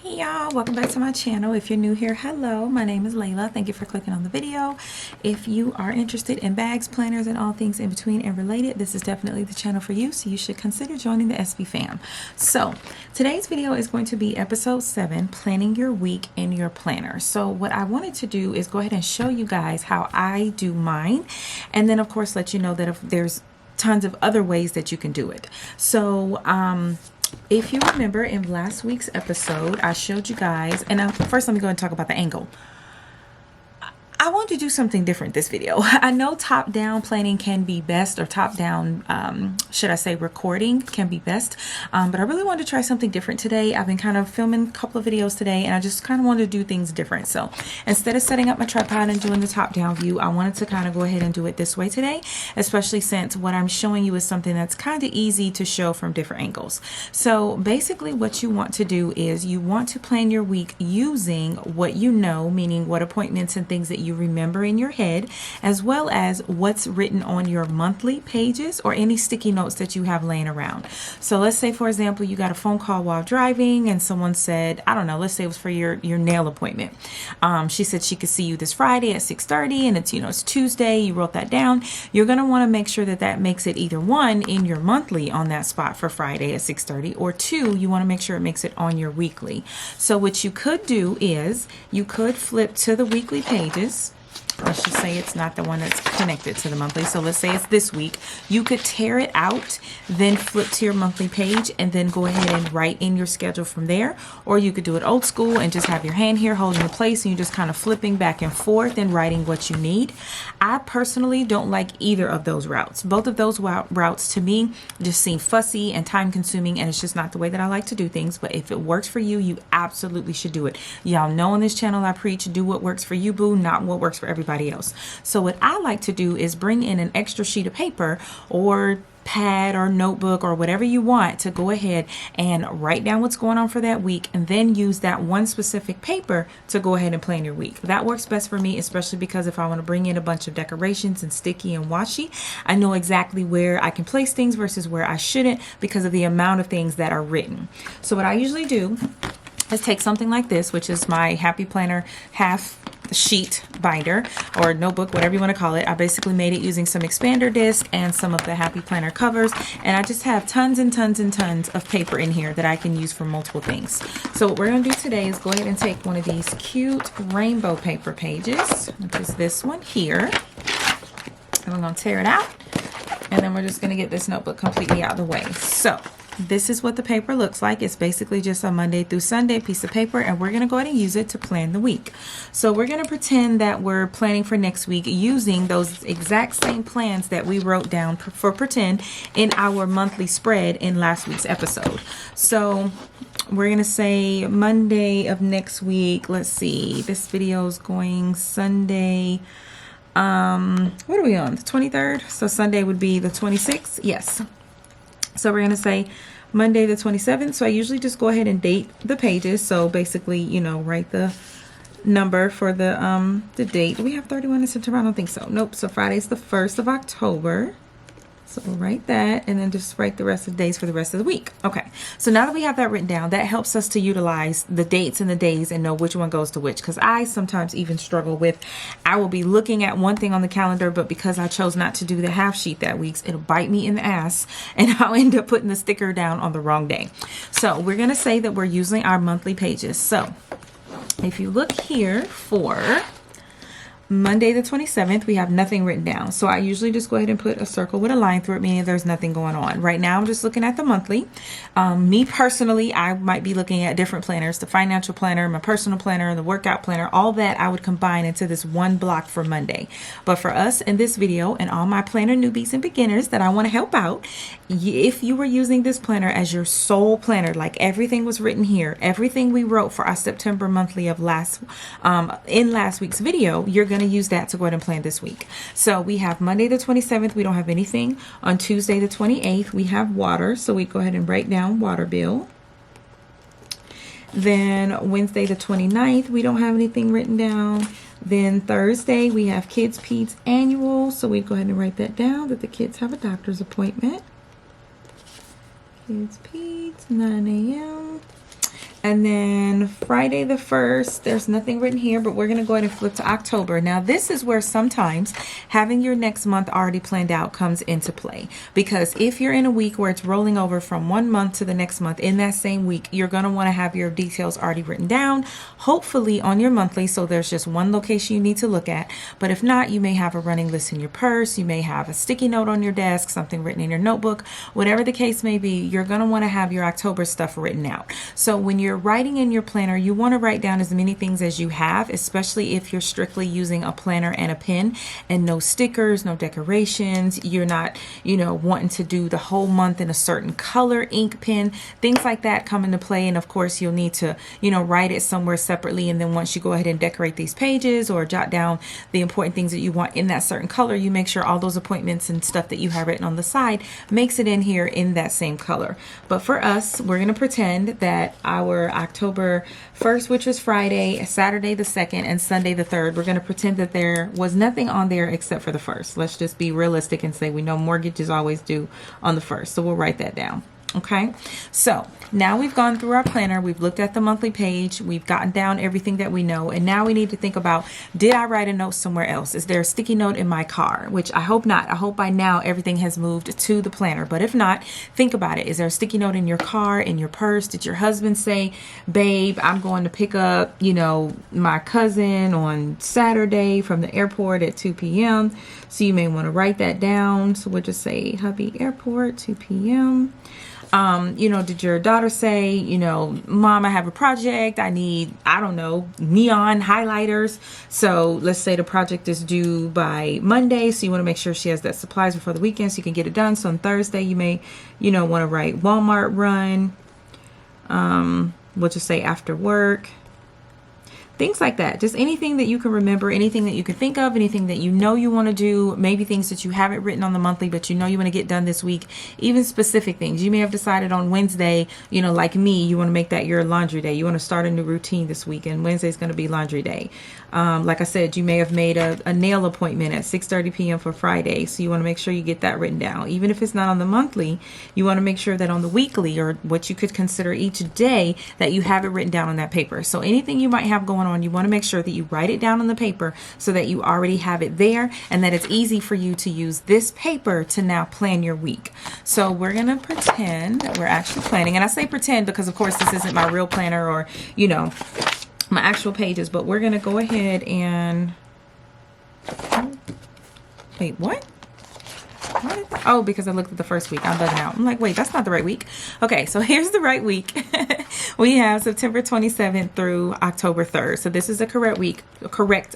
Hey y'all, welcome back to my channel. If you're new here, hello, my name is Layla. Thank you for clicking on the video. If you are interested in bags, planners, and all things in between and related, this is definitely the channel for you, so you should consider joining the SB fam. So today's video is going to be episode 7, planning your week in your planner. So what I wanted to do is go ahead and show you guys how I do mine, and then of course let you know that if there's tons of other ways that you can do it. So if you remember in last week's episode, I showed you guys, and first let me go and talk about the angle. I wanted to do something different this video. I know top-down planning can be best, or top-down, should I say recording can be best, but I really wanted to try something different today. I've been kind of filming a couple of videos today, and I just kind of wanted to do things different. So instead of setting up my tripod and doing the top-down view, I wanted to kind of go ahead and do it this way today, especially since what I'm showing you is something that's kind of easy to show from different angles. So basically what you want to do is you want to plan your week using what you know, meaning what appointments and things that you remember in your head, as well as what's written on your monthly pages or any sticky notes that you have laying around. So let's say, for example, you got a phone call while driving and someone said, I don't know, let's say it was for your nail appointment. She said she could see you this Friday at 6:30, and it's Tuesday. You wrote that down. You're going to want to make sure that that makes it either one in your monthly on that spot for Friday at 6:30, or two, you want to make sure it makes it on your weekly. So what you could do is you could flip to the weekly pages. Let's just say it's not the one that's connected to the monthly. So let's say it's this week. You could tear it out, then flip to your monthly page, and then go ahead and write in your schedule from there. Or you could do it old school and just have your hand here holding the place, and you're just kind of flipping back and forth and writing what you need. I personally don't like either of those routes. Both of those routes to me just seem fussy and time consuming, and it's just not the way that I like to do things. But if it works for you, you absolutely should do it. Y'all know on this channel I preach, do what works for you, boo, not what works for everybody else. So what I like to do is bring in an extra sheet of paper or pad or notebook or whatever you want to go ahead and write down what's going on for that week, and then use that one specific paper to go ahead and plan your week. That works best for me, especially because if I want to bring in a bunch of decorations and sticky and washi, I know exactly where I can place things versus where I shouldn't because of the amount of things that are written. So what I usually do is take something like this, which is my Happy Planner half sheet binder or notebook, whatever you want to call it. I basically made it using some expander disc and some of the Happy Planner covers, and I just have tons and tons and tons of paper in here that I can use for multiple things. So what we're going to do today is go ahead and take one of these cute rainbow paper pages, which is this one here, and we're going to tear it out, and then we're just going to get this notebook completely out of the way. So this is what the paper looks like. It's basically just a Monday through Sunday piece of paper, and we're going to go ahead and use it to plan the week. So we're going to pretend that we're planning for next week using those exact same plans that we wrote down for pretend in our monthly spread in last week's episode. So we're going to say Monday of next week. Let's see. This video is going Sunday. What are we on? The 23rd? So Sunday would be the 26th. Yes. So we're going to say Monday the 27th. So I usually just go ahead and date the pages. So basically, write the number for the date. Do we have 31 in September? I don't think so. Nope. So Friday's the 1st of October. So we'll write that, and then just write the rest of the days for the rest of the week. Okay, so now that we have that written down, that helps us to utilize the dates and the days and know which one goes to which, because I sometimes even struggle with, I will be looking at one thing on the calendar, but because I chose not to do the half sheet that week, it'll bite me in the ass, and I'll end up putting the sticker down on the wrong day. So we're going to say that we're using our monthly pages. So if you look here for Monday the 27th, we have nothing written down. So I usually just go ahead and put a circle with a line through it, meaning there's nothing going on. Right now, I'm just looking at the monthly. Me personally, I might be looking at different planners, the financial planner, my personal planner, the workout planner, all that I would combine into this one block for Monday. But for us in this video and all my planner newbies and beginners that I want to help out, if you were using this planner as your sole planner, like everything was written here, everything we wrote for our September monthly of in last week's video, you're going to use that to go ahead and plan this week. So we have Monday the 27th, we don't have anything. On Tuesday the 28th, we have water, so we go ahead and write down water bill. Then Wednesday the 29th, we don't have anything written down. Then Thursday, we have Kids Peds Annual, so we go ahead and write that down, that the kids have a doctor's appointment. Kids Peds, 9 a.m. And then Friday the 1st, there's nothing written here, but we're going to go ahead and flip to October. Now, this is where sometimes having your next month already planned out comes into play. Because if you're in a week where it's rolling over from one month to the next month, in that same week, you're going to want to have your details already written down, hopefully on your monthly, so there's just one location you need to look at. But if not, you may have a running list in your purse, you may have a sticky note on your desk, something written in your notebook, whatever the case may be, you're going to want to have your October stuff written out. So when you're writing in your planner, you want to write down as many things as you have, especially if you're strictly using a planner and a pen and no stickers, no decorations. You're not, wanting to do the whole month in a certain color, ink pen, things like that come into play. And of course, you'll need to, write it somewhere separately. And then once you go ahead and decorate these pages or jot down the important things that you want in that certain color, you make sure all those appointments and stuff that you have written on the side makes it in here in that same color. But for us, we're going to pretend that our October 1st, which was Friday, Saturday the 2nd, and Sunday the 3rd, we're going to pretend that there was nothing on there except for the 1st. Let's just be realistic and say we know mortgages always due on the 1st. So we'll write that down. Okay, so now we've gone through our planner, we've looked at the monthly page, we've gotten down everything that we know, and now we need to think about, did I write a note somewhere else? Is there a sticky note in my car? Which I hope not. I hope by now everything has moved to the planner, but if not, think about it. Is there a sticky note in your car, in your purse? Did your husband say, babe, I'm going to pick up, my cousin on Saturday from the airport at 2 p.m. So you may want to write that down. So we'll just say hubby airport 2 p.m. Did your daughter say, mom, I have a project. I need, neon highlighters. So let's say the project is due by Monday. So you want to make sure she has that supplies before the weekend so you can get it done. So on Thursday, you may, want to write Walmart run. We'll just say after work. Things like that. Just anything that you can remember, anything that you can think of, anything that you want to do, maybe things that you haven't written on the monthly, but you want to get done this week, even specific things. You may have decided on Wednesday, like me, you want to make that your laundry day. You want to start a new routine this week, and Wednesday's going to be laundry day. Like I said, you may have made a nail appointment at 6:30 p.m. for Friday, so you want to make sure you get that written down. Even if it's not on the monthly, you want to make sure that on the weekly, or what you could consider each day, that you have it written down on that paper. So anything you might have going on, you want to make sure that you write it down on the paper so that you already have it there and that it's easy for you to use this paper to now plan your week. So we're going to pretend that we're actually planning. And I say pretend because, of course, this isn't my real planner or, my actual pages. But we're going to go ahead and... Wait, what? Oh, because I looked at the first week. I'm bugging out. I'm like, wait, that's not the right week. Okay, so here's the right week. We have September 27th through October 3rd. So this is a correct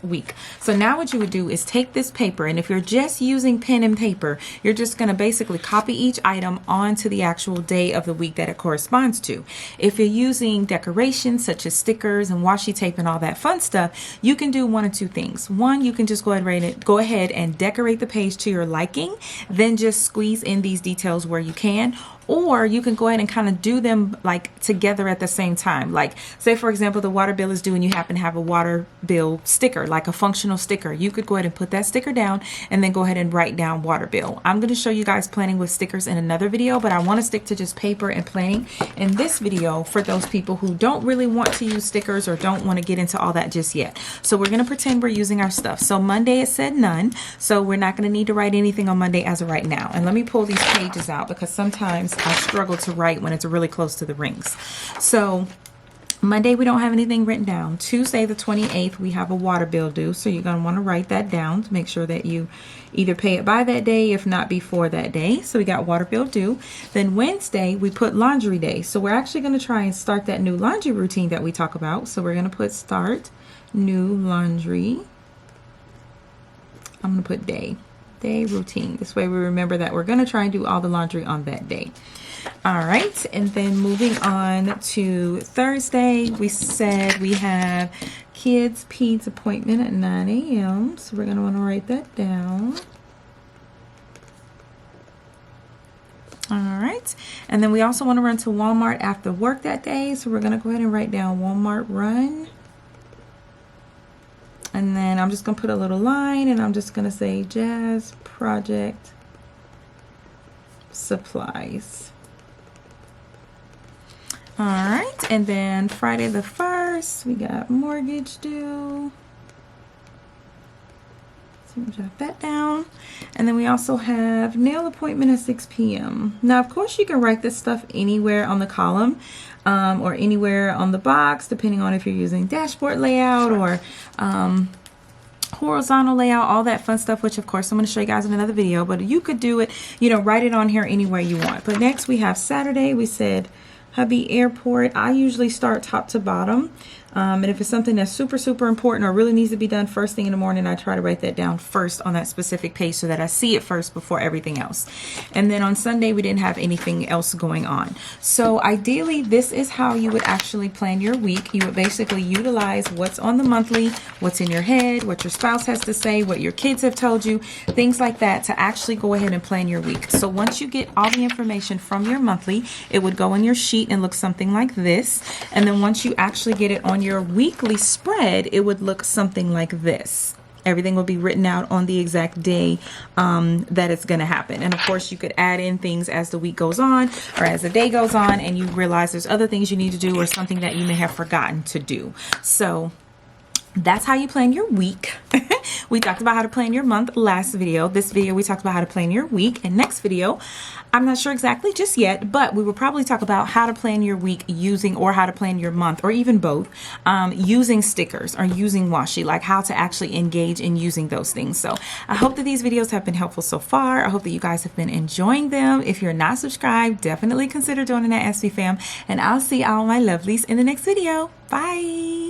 week. So now what you would do is take this paper, and if you're just using pen and paper, you're just going to basically copy each item onto the actual day of the week that it corresponds to. If you're using decorations such as stickers and washi tape and all that fun stuff, you can do one of two things. One, you can just go ahead and decorate the page to your liking, then just squeeze in these details where you can. Or you can go ahead and kind of do them like together at the same time. Like say, for example, the water bill is due and you happen to have a water bill sticker, like a functional sticker. You could go ahead and put that sticker down and then go ahead and write down water bill. I'm going to show you guys planning with stickers in another video, but I want to stick to just paper and planning in this video for those people who don't really want to use stickers or don't want to get into all that just yet. So we're going to pretend we're using our stuff. So Monday it said none. So we're not going to need to write anything on Monday as of right now. And let me pull these pages out because sometimes I struggle to write when it's really close to the rings. So Monday we don't have anything written down. Tuesday the 28th we have a water bill due, so you're going to want to write that down to make sure that you either pay it by that day, if not before that day. So we got water bill due. Then Wednesday we put laundry day, so we're actually going to try and start that new laundry routine that we talk about. So we're going to put start new laundry. I'm going to put day routine. This way we remember that we're going to try and do all the laundry on that day. All right, and then moving on to Thursday, we said we have kids' peds appointment at 9 a.m. So we're going to want to write that down. All right, and then we also want to run to Walmart after work that day. So we're going to go ahead and write down Walmart run. And then I'm just going to put a little line, and I'm just going to say Jazz Project Supplies. All right, and then Friday the 1st, we got mortgage due. So we'll jot that down. And then we also have nail appointment at 6 p.m. Now, of course, you can write this stuff anywhere on the column or anywhere on the box, depending on if you're using dashboard layout or horizontal layout, all that fun stuff, which of course I'm going to show you guys in another video, but you could do it, you know, write it on here anywhere you want. But next we have Saturday. We said hubby airport. I usually start top to bottom. And if it's something that's super, super important or really needs to be done first thing in the morning, I try to write that down first on that specific page so that I see it first before everything else. And then on Sunday, we didn't have anything else going on. So ideally, this is how you would actually plan your week. You would basically utilize what's on the monthly, what's in your head, what your spouse has to say, what your kids have told you, things like that to actually go ahead and plan your week. So once you get all the information from your monthly, it would go in your sheet and look something like this. And then once you actually get it on your weekly spread, it would look something like this. Everything will be written out on the exact day that it's going to happen. And of course, you could add in things as the week goes on or as the day goes on and you realize there's other things you need to do or something that you may have forgotten to do. So that's how you plan your week. We talked about how to plan your month last video. This video, we talked about how to plan your week. And next video, I'm not sure exactly just yet, but we will probably talk about how to plan your week using, or how to plan your month, or even both, using stickers or using washi, like how to actually engage in using those things. So I hope that these videos have been helpful so far. I hope that you guys have been enjoying them. If you're not subscribed, definitely consider joining that SB fam. And I'll see all my lovelies in the next video. Bye.